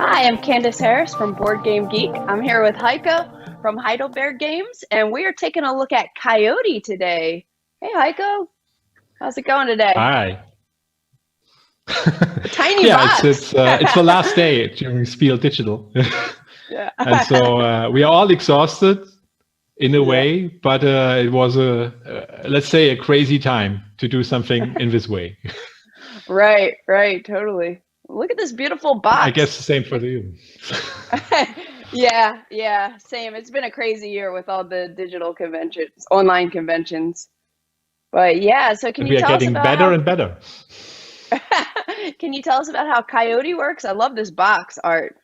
Hi, I'm Candace Harris from BoardGameGeek. I'm here with Heiko from Heidelberg Games, and we are taking a look at Coyote today. Hey, Heiko, how's it going today? Hi. A tiny Yeah, box. it's the last day during SPIEL.digital. Yeah. And so we are all exhausted in a way, but it was let's say, a crazy time to do something in this way. Right, totally. Look at this beautiful box. I guess the same for you. Yeah, same. It's been a crazy year with all the digital conventions, online conventions. But yeah, so can you tell us about better and better. Can you tell us about how Coyote works? I love this box art.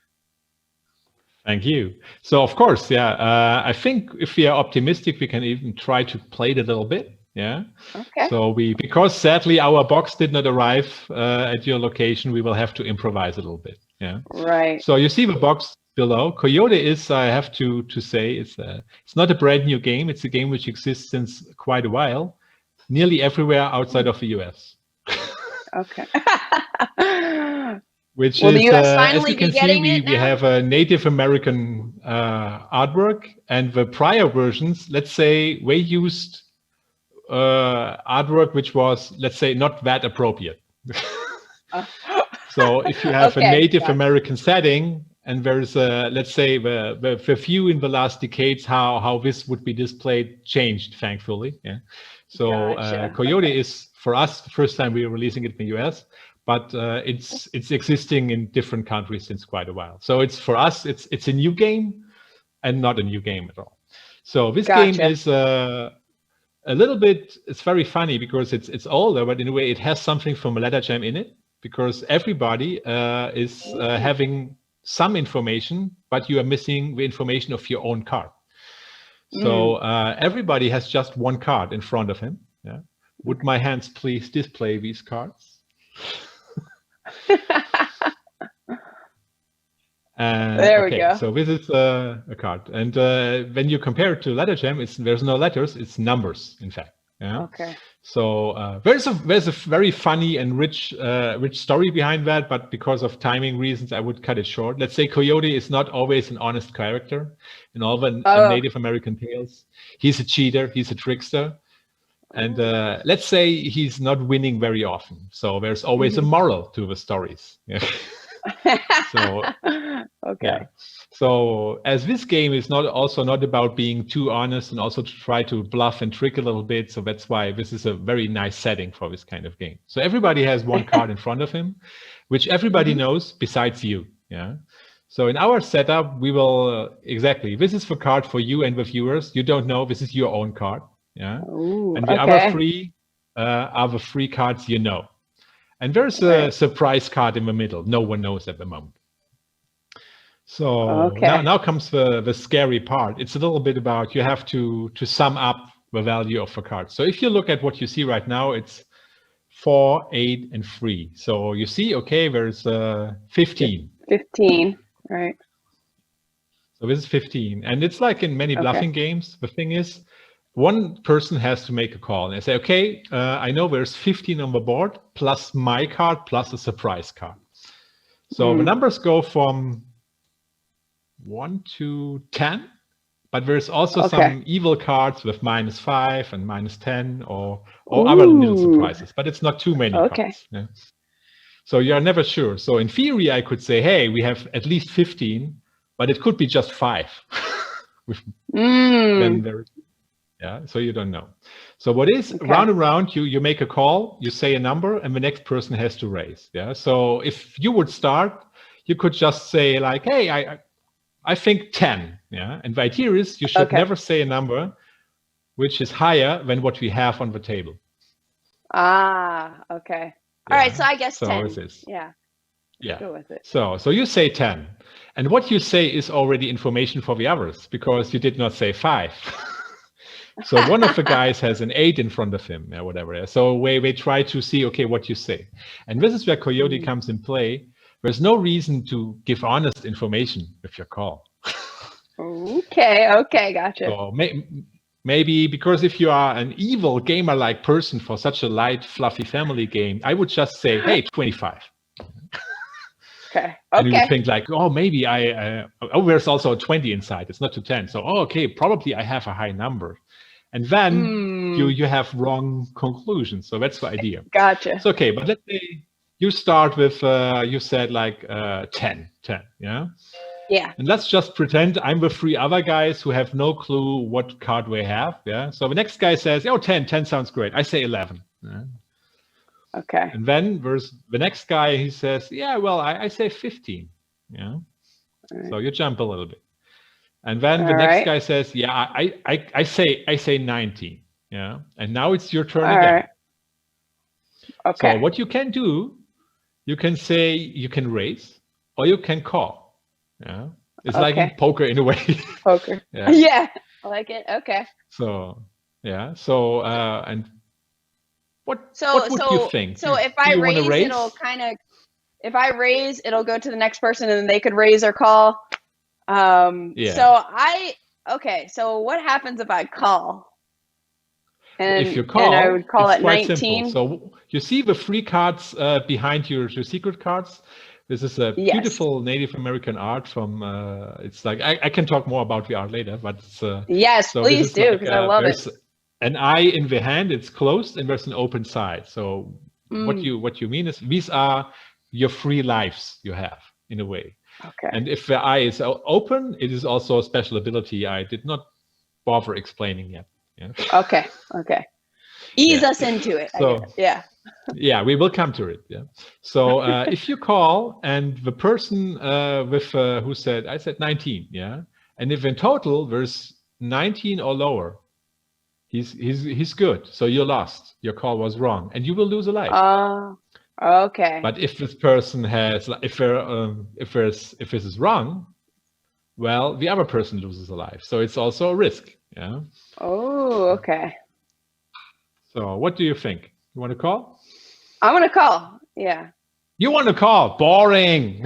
Thank you. So of course, I think if we are optimistic, we can even try to play it a little bit. Yeah. Okay. So because sadly our box did not arrive at your location, we will have to improvise a little bit. Yeah. Right. So you see the box below. Coyote is, I have to say, it's not a brand new game. It's a game which exists since quite a while, nearly everywhere outside of the US. Okay. Which Will is, the US finally as you can be getting see, it we now? have a Native American artwork, and the prior versions, let's say, we used artwork which was, let's say, not that appropriate. So if you have a Native American setting, and there's a, let's say, the view in the last decades how this would be displayed changed, thankfully. Yeah. So Coyote is, for us, the first time we are releasing it in the US, but it's existing in different countries since quite a while. So it's, for us, it's a new game and not a new game at all. So this game is a little bit, it's very funny because it's older, but in a way it has something from a ladder jam in it, because everybody is having some information, but you are missing the information of your own card. So everybody has just one card in front of him. Yeah. Would my hands please display these cards? There we go. So this is a card, and when you compare it to ladder jam, there's no letters; it's numbers, in fact. Yeah. Okay. So there's a very funny and rich story behind that, but because of timing reasons, I would cut it short. Let's say Coyote is not always an honest character in all the Native American tales. He's a cheater. He's a trickster. And let's say he's not winning very often. So there's always a moral to the stories. Yeah. So yeah. So as this game is also not about being too honest, and also to try to bluff and trick a little bit, so that's why this is a very nice setting for this kind of game. So everybody has one card in front of him, which everybody knows besides you. Yeah. So in our setup, we will this is the card for you and the viewers. You don't know, this is your own card. Yeah. And the other three are the free cards you know. And there's a surprise card in the middle. No one knows at the moment. So now comes the scary part. It's a little bit about, you have to sum up the value of the card. So if you look at what you see right now, it's 4, 8, and 3. So you see, okay, there's 15. 15, right. So this is 15. And it's like in many bluffing games. The thing is, one person has to make a call, and they say, okay, I know there's 15 on the board, plus my card, plus a surprise card. So the numbers go from 1 to 10, but there's also some evil cards with -5 and -10 or other little surprises, but it's not too many cards. Yeah. So you're never sure. So in theory, I could say, hey, we have at least 15, but it could be just 5. Then there. Yeah, so you don't know. So what is round and round, you make a call, you say a number, and the next person has to raise. Yeah. So if you would start, you could just say like, hey, I think 10. Yeah. And the idea is you should never say a number which is higher than what we have on the table. Okay. All right. So I guess 10. So is. Yeah. Yeah. Go with it. So you say 10, and what you say is already information for the others, because you did not say 5. So one of the guys has an 8 in front of him, or whatever. So we try to see, okay, what you say. And this is where Coyote comes in play. There's no reason to give honest information with your call. Okay, gotcha. So maybe because if you are an evil gamer-like person for such a light, fluffy family game, I would just say, hey, 25. Okay. And you would Okay. think like, oh, maybe there's also a 20 inside. It's not to 10. So, okay, probably I have a high number. And then you have wrong conclusions. So that's the idea. Gotcha. So, okay, but let's say you start with, you said like 10, yeah? Yeah. And let's just pretend I'm with 3 other guys who have no clue what card we have, yeah? So the next guy says, oh, 10 sounds great. I say 11. Yeah? Okay. And then there's the next guy, he says, yeah, well, I say 15, yeah? Right. So you jump a little bit. And then the All next right. guy says, yeah, I say 19, yeah? And now it's your turn All again. right. Okay. So what you can do, you can say, you can raise or you can call, yeah? It's like in poker in a way. Poker. Yeah. Yeah. I like it. Okay. So, yeah. So, and what would you think? So if I raise, raise, it'll kind of, if I raise, it'll go to the next person and then they could raise or call. Yeah. Okay. So what happens if I call? And if you call, and I would call it's it quite 19. simple. So you see the 3 cards behind your secret cards. This is a beautiful Native American art from, it's like, I can talk more about the art later, but it's, yes, so please do, because I love it. An eye in the hand, it's closed, and there's an open side. So what you mean is these are your 3 lives you have, in a way. Okay. And if the eye is open, it is also a special ability I did not bother explaining yet. Yeah. Okay. Ease us into it. So, yeah. Yeah, we will come to it. Yeah. So if you call and the person with who said, I said 19, yeah, and if in total there's 19 or lower, he's good. So you lost. Your call was wrong, and you will lose a life. Okay. But if this person has, if this is wrong, well, the other person loses a life. So it's also a risk. Yeah. Oh, okay. So what do you think? You want to call? I want to call. Yeah. You want to call? Boring.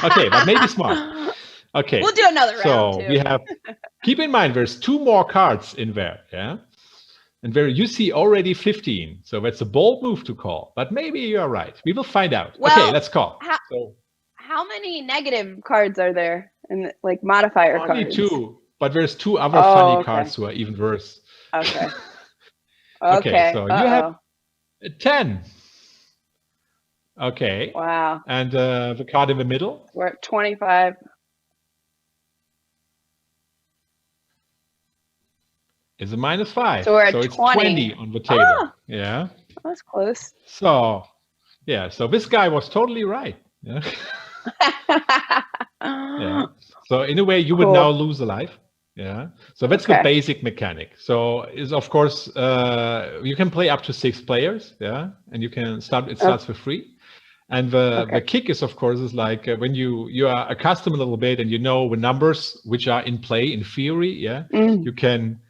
Okay, but maybe smart. Okay. We'll do another round. So we have, keep in mind, there's 2 more cards in there. Yeah. And there you see already 15. So that's a bold move to call. But maybe you're right. We will find out. Well, okay, let's call. How many negative cards are there? And like modifier only cards? 2. But there's 2 other funny cards who are even worse. Okay. Okay, so you have 10. Okay. Wow. And the card in the middle? We're at 25. Is a -5. So we're at 20. It's 20 on the table. Yeah. That's close. So, yeah. So this guy was totally right. Yeah. Yeah. So in a way, you would now lose a life. Yeah. So that's the basic mechanic. So is of course you can play up to 6 players. Yeah, and you can start. It starts for free. And the kick is, of course, is like when you are accustomed a little bit and you know the numbers which are in play in theory. Yeah, you can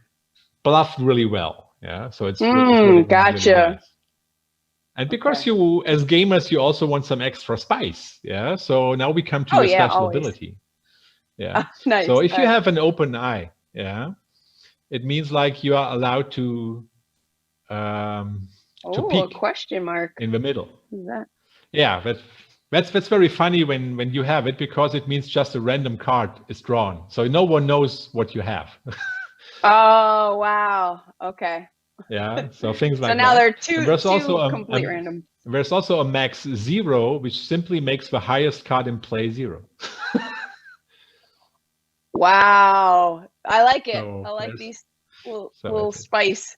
bluff really well. Yeah, so it's really gotcha. Really nice. And because you, as gamers, you also want some extra spice. Yeah, so now we come to your special ability. Yeah. Nice. So if you have an open eye, yeah, it means like you are allowed to peek a question mark in the middle. What is that? Yeah, that's very funny when you have it, because it means just a random card is drawn, so no one knows what you have. Oh wow! Okay. Yeah, so things like that. So now there are two also complete random. There's also a max 0, which simply makes the highest card in play 0. Wow, I like it. So I like these little spice.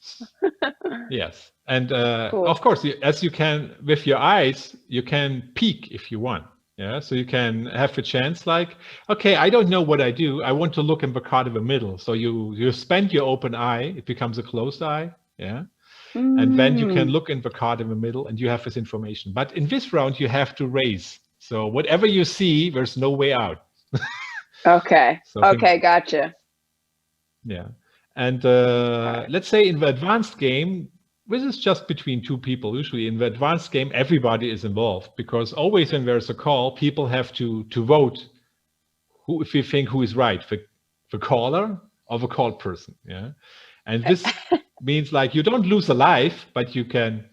Yes, and of course, as you can with your eyes, you can peek if you want. Yeah, so you can have a chance like, okay, I don't know what I do. I want to look in the card in the middle. So you spend your open eye. It becomes a closed eye. Yeah. And then you can look in the card in the middle and you have this information. But in this round, you have to raise. So whatever you see, there's no way out. Okay. Okay, gotcha. Yeah. And let's say in the advanced game, this is just between 2 people. Usually in the advanced game, everybody is involved, because always when there's a call, people have to vote if you think who is right, the caller or the called person. Yeah. And this means like you don't lose a life, but you can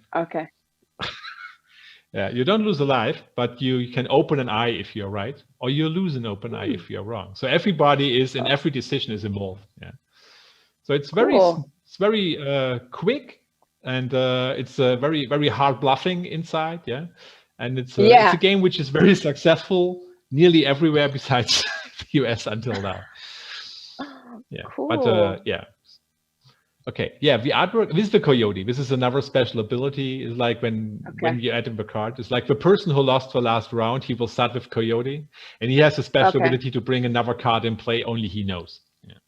Yeah, you don't lose a life, but you can open an eye if you're right, or you lose an open eye if you're wrong. So everybody is in every decision is involved. Yeah. So it's Cool. very quick, and it's very very hard bluffing inside. Yeah, and it's Yeah. a game which is very successful nearly everywhere besides the US until now. Yeah, Cool. but yeah. Okay, yeah, the artwork, this is the Coyote. This is another special ability. It's like when you add in the card, it's like the person who lost the last round, he will start with Coyote, and he has a special ability to bring another card in play only he knows. Yeah.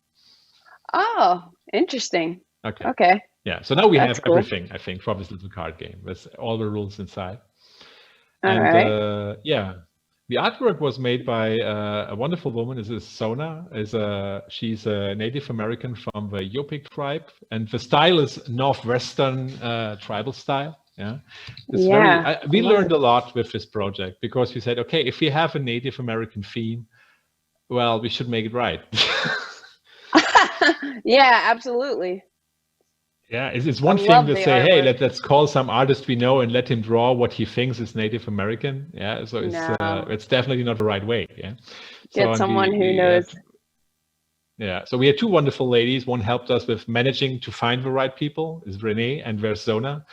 Oh, interesting. Okay. Okay. Yeah, so now we That's have cool. everything, I think, for this little card game. With all the rules inside. All And right. yeah, the artwork was made by a wonderful woman. This is Sona. She's a Native American from the Yupik tribe, and the style is Northwestern tribal style. Yeah, it's we learned a lot with this project because we said, okay, if we have a Native American theme, well, we should make it right. Yeah, absolutely. Yeah, it's one thing to say, hey, let's call some artist we know and let him draw what he thinks is Native American. Yeah, so it's definitely not the right way. Yeah, get someone who knows. Yeah, so we had two wonderful ladies. One helped us with managing to find the right people, is Renee and Versona,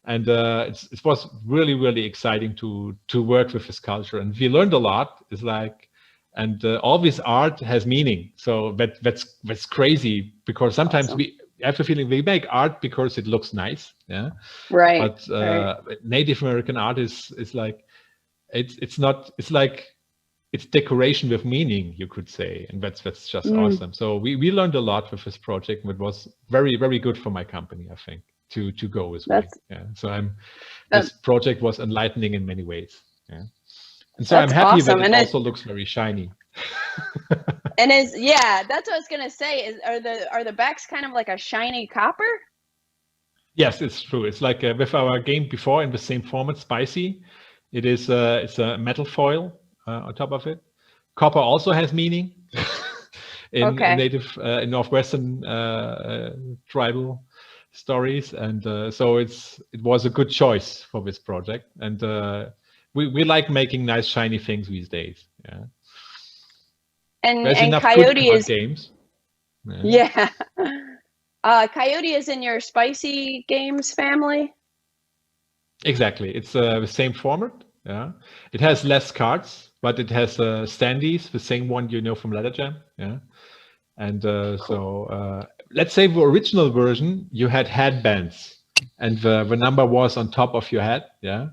and it was really really exciting to work with this culture, and we learned a lot. It's like. And all this art has meaning, so that's crazy because sometimes we have the feeling we make art because it looks nice, yeah. Right. But Native American art is like it's not. It's like it's decoration with meaning, you could say, and that's just awesome. So we learned a lot with this project, and it was very very good for my company, I think, to go as well. Yeah. So this project was enlightening in many ways. Yeah. And so I'm happy that it also looks very shiny. And that's what I was gonna say. Are the backs kind of like a shiny copper? Yes, it's true. It's like with our game before in the same format, Spicy. It's a metal foil on top of it. Copper also has meaning in native in Northwestern tribal stories, and so it was a good choice for this project. And we like making nice shiny things these days. Yeah. And Coyote is games. Yeah. Coyote is in your Spicy Games family. Exactly. It's the same format. Yeah. It has less cards, but it has standees, the same one you know from Ladder Jam. Yeah. And so let's say the original version, you had headbands, and the number was on top of your head. Yeah.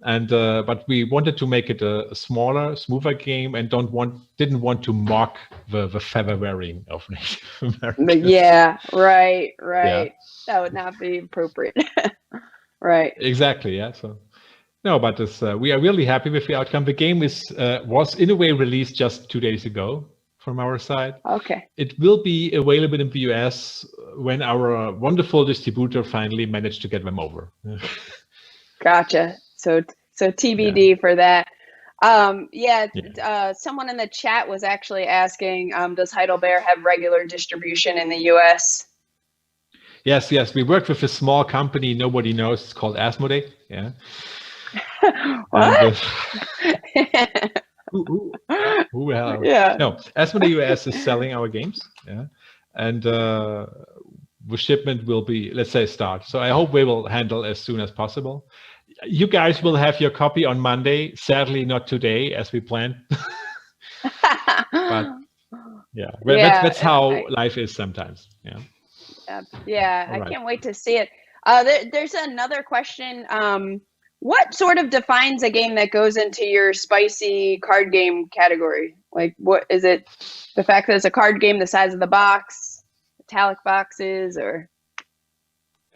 And but we wanted to make it a smaller, smoother game, and didn't want to mock the feather wearing of Native Americans. Yeah, right. Yeah. That would not be appropriate. Right. Exactly. Yeah. So no, but we are really happy with the outcome. The game was in a way released just 2 days ago from our side. Okay. It will be available in the US when our wonderful distributor finally managed to get them over. Gotcha. So TBD for that. Someone in the chat was actually asking, does Heidelberg have regular distribution in the US? Yes. We work with a small company nobody knows. It's called Asmodee. Yeah. What? Who hell? Yeah. No, Asmodee US is selling our games. Yeah. And the shipment will be, let's say, start. So I hope we will handle as soon as possible. You guys will have your copy on Monday. Sadly, not today as we planned. But that's how life is sometimes. Yeah. I can't wait to see it. There's another question. What sort of defines a game that goes into your spicy card game category? Like, what is it? The fact that it's a card game, the size of the box, metallic boxes, or?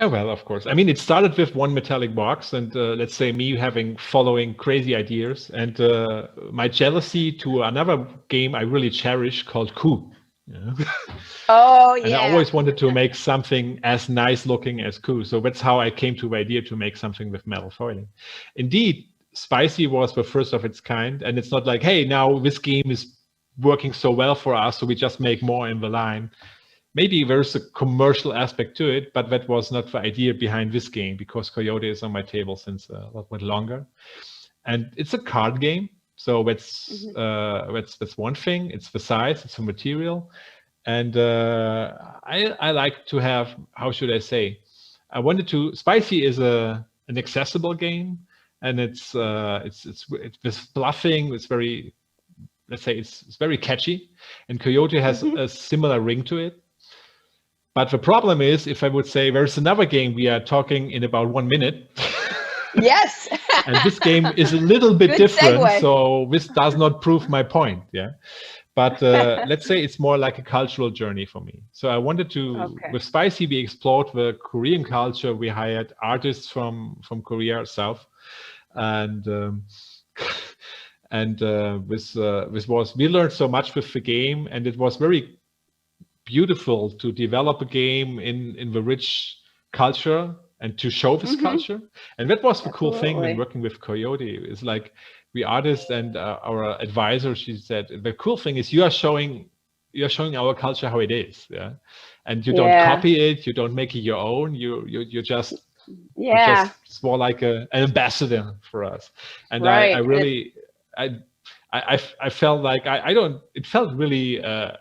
Oh, well, of course. I mean, it started with one metallic box, and let's say me following crazy ideas, and my jealousy to another game I really cherish called Coup. Yeah. Oh, yeah. And I always wanted to make something as nice looking as Coup. So that's how I came to the idea to make something with metal foiling. Indeed, Spicy was the first of its kind, and it's not like, hey, now this game is working so well for us, so we just make more in the line. maybe there's a commercial aspect to it, but that was not the idea behind this game, because Coyote is on my table since a little bit longer. And it's a card game. So that's one thing. It's the size, it's the material. And I like to have, how should I say? Spicy is an accessible game, and it's this fluffing. It's very, let's say, it's very catchy, and Coyote has a similar ring to it. But the problem is, if I would say there's another game we are talking in about 1 minute. Yes. And this game is a little bit different, so this does not prove my point. Yeah. But let's say it's more like a cultural journey for me. So I wanted to, with Spicy, we explored the Korean culture. We hired artists from Korea South, and we learned so much with the game, and it was very beautiful to develop a game in the rich culture and to show this culture. And that was the cool thing when working with Coyote. Is like, we artists and our advisor, she said, the cool thing is you're showing our culture how it is, yeah. And you don't copy it, you don't make it your own. You just you're just more like an ambassador for us. And I really I felt like it felt really I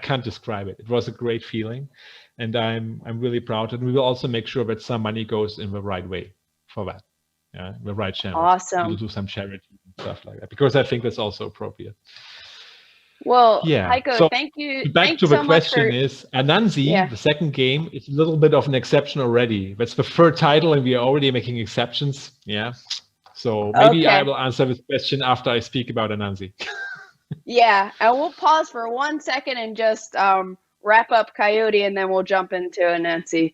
can't describe it. It was a great feeling, and I'm really proud. And we will also make sure that some money goes in the right way for that. Yeah, the right channel. Awesome. We'll do some charity and stuff like that, because I think that's also appropriate. Well, Heiko, so thank you. Back to the question is, Anansi, the second game, it's a little bit of an exception already. That's the third title, and we are already making exceptions. Yeah. So maybe I will answer this question after I speak about Anansi. Yeah, and we'll pause for 1 second and just wrap up Coyote, and then we'll jump into Anansi.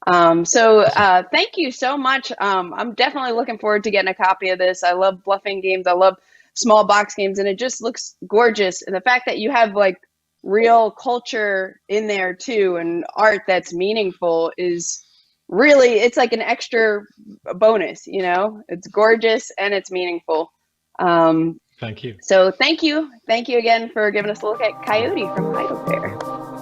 Thank you so much. I'm definitely looking forward to getting a copy of this. I love bluffing games. I love small box games, and it just looks gorgeous. And the fact that you have like real culture in there too, and art that's meaningful is really, it's like an extra bonus, you know? It's gorgeous and it's meaningful. Thank you. So thank you again for giving us a look at Coyote from Heidelberg.